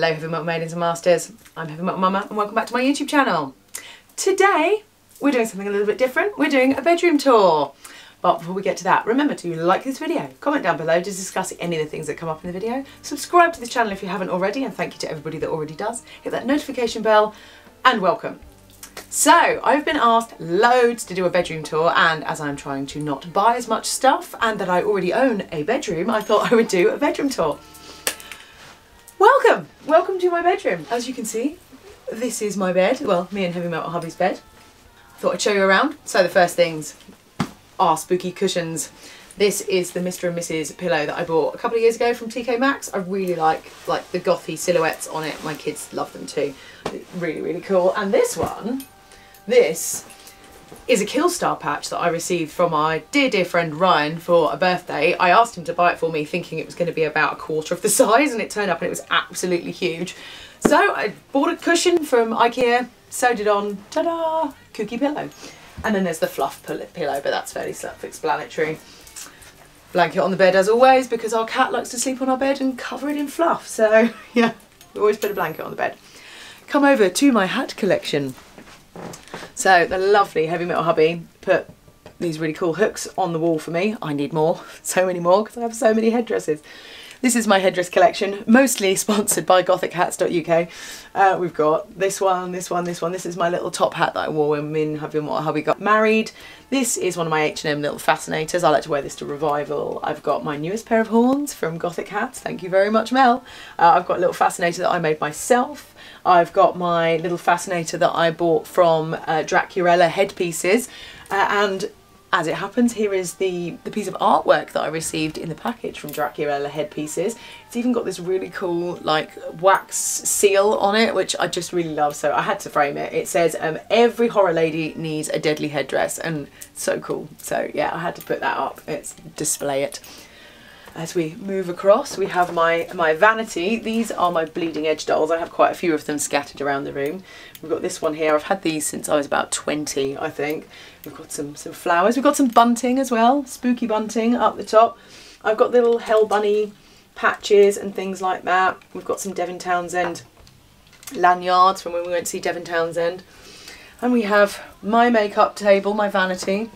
Hello Heavy Metal Maidens and Masters, I'm Heavy Metal Momma and welcome back to my YouTube channel. Today we're doing something a little bit different. We're doing a bedroom tour. But before we get to that, remember to like this video, comment down below to discuss any of the things that come up in the video, subscribe to the channel if you haven't already, and thank you to everybody that already does, hit that notification bell and welcome. So I've been asked loads to do a bedroom tour, and as I'm trying to not buy as much stuff and that I already own a bedroom, I thought I would do a bedroom tour. Welcome to my bedroom. As you can see, this is my bed, well, me and Heavy Metal Hubby's bed. I thought I'd show you around. So the first things are spooky cushions. This is the Mr. and Mrs. pillow that I bought a couple of years ago from TK Maxx. I really like the gothy silhouettes on it. My kids love them too. Really, really cool. And this one, this is a Killstar patch that I received from my dear friend Ryan for a birthday. I asked him to buy it for me thinking it was going to be about a quarter of the size, and it turned up and it was absolutely huge. So I bought a cushion from IKEA, sewed it on, ta-da, kooky pillow. And then there's the fluff pillow, but that's fairly self-explanatory. Blanket on the bed as always, because our cat likes to sleep on our bed and cover it in fluff. So yeah, we always put a blanket on the bed. Come over to my hat collection. So the lovely Heavy Metal Hubby put these really cool hooks on the wall for me. I need more, so many more, because I have so many headdresses. This is my headdress collection, mostly sponsored by GothicHats.uk. We've got this one, this one, this one. This is my little top hat that I wore when me and Heavy Metal Hubby got married. This is one of my H&M little fascinators. I like to wear this to revival. I've got my newest pair of horns from Gothic Hats. Thank you very much, Mel. I've got a little fascinator that I made myself. I've got my little fascinator that I bought from GRWM headpieces. And as it happens, here is the piece of artwork that I received in the package from GRWM headpieces. It's even got this really cool like wax seal on it, which I just really love, so I had to frame it. It says every horror lady needs a deadly headdress, and so cool. So yeah, I had to put that up. It's display it. As we move across, we have my Vanity. These are my bleeding edge dolls. I have quite a few of them scattered around the room. We've got this one here. I've had these since I was about 20, I think. We've got some flowers. We've got some bunting as well, spooky bunting up the top. I've got little hell bunny patches and things like that. We've got some Devin Townsend lanyards from when we went to see Devin Townsend. And we have my makeup table, my Vanity.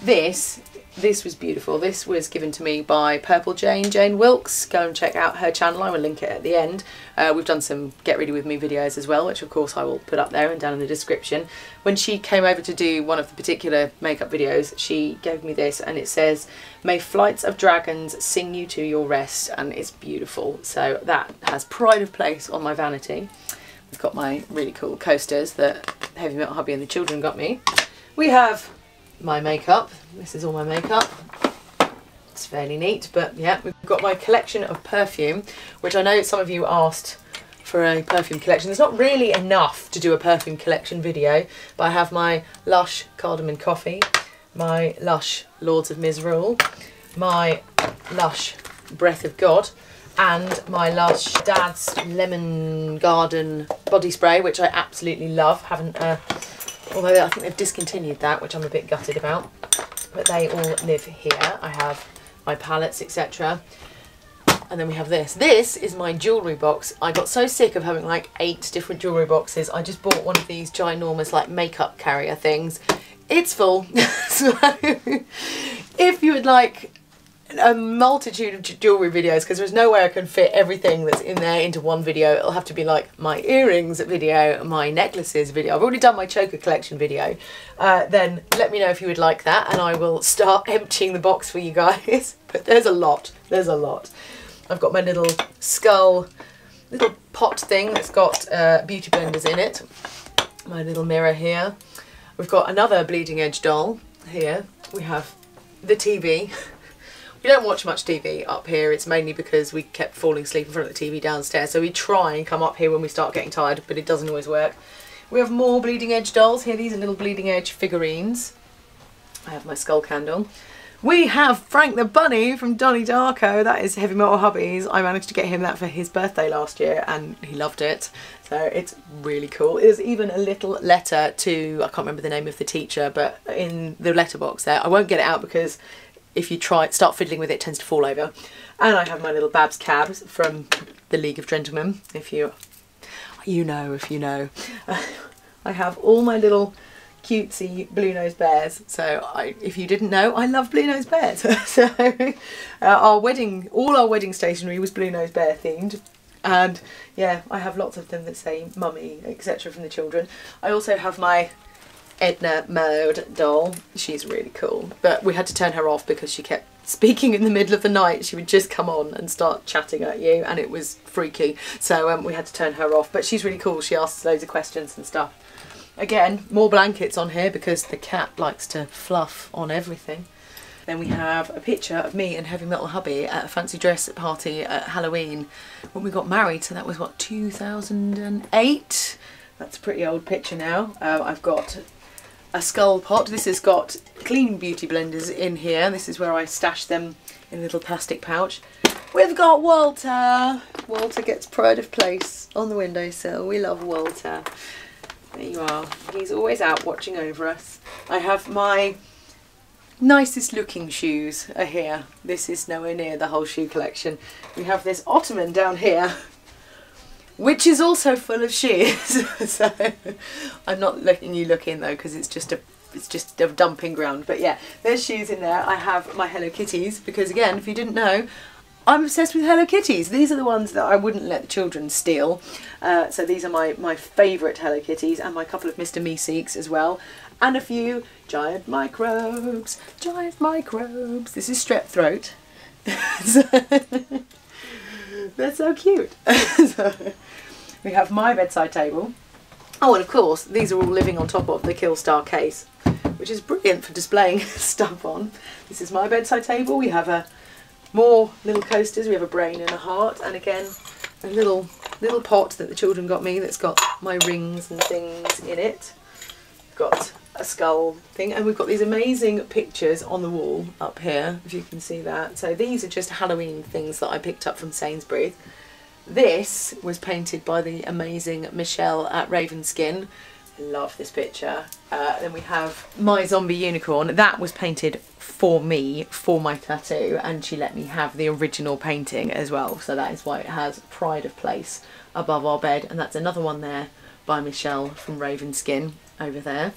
This was beautiful. This was given to me by Jane Wilkes. Go and check out her channel. I will link it at the end. We've done some Get Ready With Me videos as well, which of course I will put up there and down in the description. When she came over to do one of the particular makeup videos, she gave me this, and it says, "May flights of dragons sing you to your rest," and it's beautiful. So that has pride of place on my Vanity. We've got my really cool coasters that Heavy Metal Hubby and the children got me. We have my makeup. This is all my makeup. It's fairly neat, but yeah, we've got my collection of perfume, which I know some of you asked for a perfume collection. There's not really enough to do a perfume collection video, but I have my Lush Cardamom Coffee, my Lush Lords of Misrule, my Lush Breath of God, and my Lush Dad's Lemon Garden body spray, which I absolutely love. Although I think they've discontinued that, which I'm a bit gutted about. But they all live here. I have my palettes, etc. And then we have this. This is my jewellery box. I got so sick of having like 8 different jewellery boxes. I just bought one of these ginormous like makeup carrier things. It's full. So if you would like a multitude of jewellery videos, because there's no way I can fit everything that's in there into one video. It'll have to be like my earrings video, my necklaces video. I've already done my choker collection video. Then let me know if you would like that, and I will start emptying the box for you guys. But there's a lot. There's a lot. I've got my little skull, little pot thing that's got beauty blenders in it. My little mirror here. We've got another bleeding edge doll here. We have the TV. We don't watch much TV up here. It's mainly because we kept falling asleep in front of the TV downstairs. So we try and come up here when we start getting tired, but it doesn't always work. We have more bleeding edge dolls here. These are little bleeding edge figurines. I have my skull candle. We have Frank the Bunny from Donnie Darko. That is Heavy Metal Hubby's. I managed to get him that for his birthday last year and he loved it. So it's really cool. There's even a little letter to, I can't remember the name of the teacher, but in the letterbox there. I won't get it out because if you start fiddling with it, it tends to fall over. And I have my little Babs cabs from the League of Gentlemen, if you You know if you know. I have all my little cutesy blue-nosed bears. So if you didn't know, I love blue-nosed bears. So all our wedding stationery was blue-nosed bear themed. And yeah, I have lots of them that say mummy, etc. from the children. I also have my Edna Mode doll. She's really cool, but we had to turn her off because she kept speaking in the middle of the night. She would just come on and start chatting at you, and it was freaky. So we had to turn her off, but she's really cool. She asks loads of questions and stuff. Again, more blankets on here because the cat likes to fluff on everything. Then we have a picture of me and Heavy Metal Hubby at a fancy dress party at Halloween when we got married. So that was what, 2008? That's a pretty old picture now. I've got a skull pot. This has got clean beauty blenders in here. This is where I stash them in a little plastic pouch. We've got Walter. Walter gets pride of place on the windowsill. We love Walter. There you are. He's always out watching over us. I have my nicest looking shoes are here. This is nowhere near the whole shoe collection. We have this ottoman down here, which is also full of shoes. So I'm not letting you look in though, because it's just a dumping ground. But yeah, there's shoes in there. I have my Hello Kitties because, again, if you didn't know, I'm obsessed with Hello Kitties. These are the ones that I wouldn't let the children steal. So these are my favourite Hello Kitties, and my couple of Mr. Meeseeks as well. And a few giant microbes. Giant microbes. This is strep throat. They're so cute. So, we have my bedside table. Oh, and of course, these are all living on top of the Killstar case, which is brilliant for displaying stuff on. This is my bedside table. We have more little coasters. We have a brain and a heart, and again, a little pot that the children got me that's got my rings and things in it. Got a skull thing, and we've got these amazing pictures on the wall up here, if you can see that. So these are just Halloween things that I picked up from Sainsbury's. This was painted by the amazing Michelle at Ravenskin. I love this picture. Then we have my zombie unicorn. That was painted for me, for my tattoo, and she let me have the original painting as well. So that is why it has pride of place above our bed. And that's another one there by Michelle from Ravenskin over there.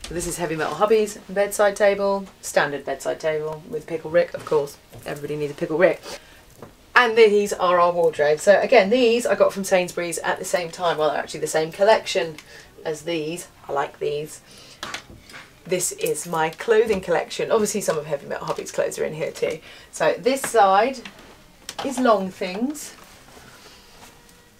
So this is Heavy Metal Hubby's bedside table, standard bedside table with Pickle Rick, of course. Everybody needs a Pickle Rick. And these are our wardrobes. So again, these I got from Sainsbury's at the same time. Well, they're actually the same collection as these. I like these. This is my clothing collection. Obviously some of Heavy Metal Hubby's clothes are in here too. So this side is long things.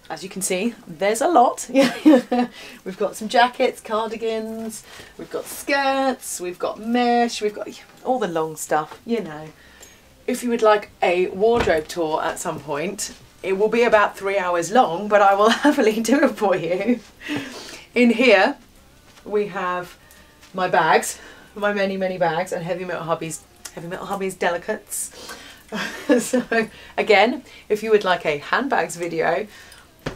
As you can see, there's a lot. We've got some jackets, cardigans, we've got skirts, we've got mesh, we've got all the long stuff, you know. If you would like a wardrobe tour at some point, it will be about 3 hours long, but I will happily do it for you. In here, we have my bags, my many bags, and Heavy Metal Hubby's delicates. So again, if you would like a handbags video,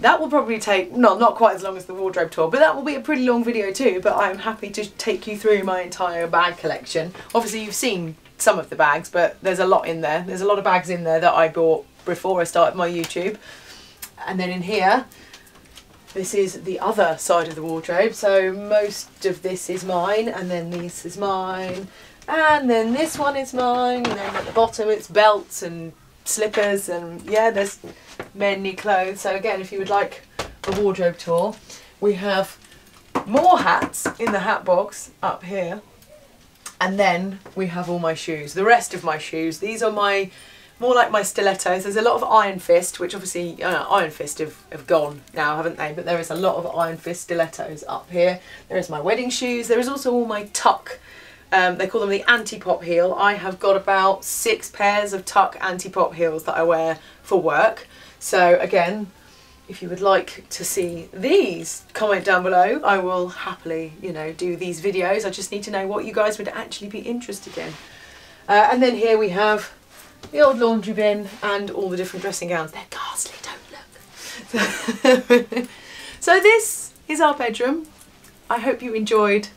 that will probably take, not quite as long as the wardrobe tour, but that will be a pretty long video too, but I'm happy to take you through my entire bag collection. Obviously you've seen some of the bags, but there's a lot in there. There's a lot of bags in there that I bought before I started my YouTube. And then in here, this is the other side of the wardrobe. So most of this is mine, and then this is mine, and then this one is mine, and then at the bottom it's belts and slippers, and yeah, there's many clothes. So again, if you would like a wardrobe tour, we have more hats in the hat box up here, and then we have all my shoes, the rest of my shoes. These are more like my stilettos. There's a lot of Iron Fist, which obviously Iron Fist have gone now, haven't they? But there is a lot of Iron Fist stilettos up here. There is my wedding shoes. There is also all my tuck. They call them the anti-pop heel. I have got about 6 pairs of tuck anti-pop heels that I wear for work. So again, if you would like to see these, comment down below. I will happily, you know, do these videos. I just need to know what you guys would actually be interested in. And then here we have the old laundry bin and all the different dressing gowns. They're ghastly, don't look. So this is our bedroom. I hope you enjoyed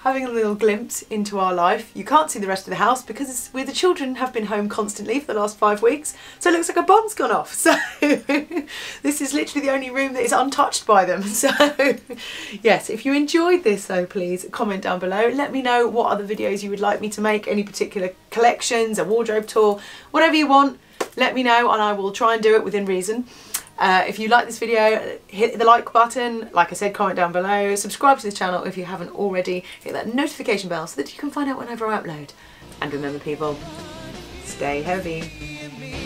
having a little glimpse into our life. You can't see the rest of the house because the children have been home constantly for the last 5 weeks, so it looks like a bomb's gone off. So this is literally the only room that is untouched by them. So yes, if you enjoyed this though, please comment down below. Let me know what other videos you would like me to make, any particular collections, a wardrobe tour, whatever you want, let me know and I will try and do it within reason. If you like this video, hit the like button, like I said, comment down below, subscribe to this channel if you haven't already, hit that notification bell so that you can find out whenever I upload. And remember people, stay heavy.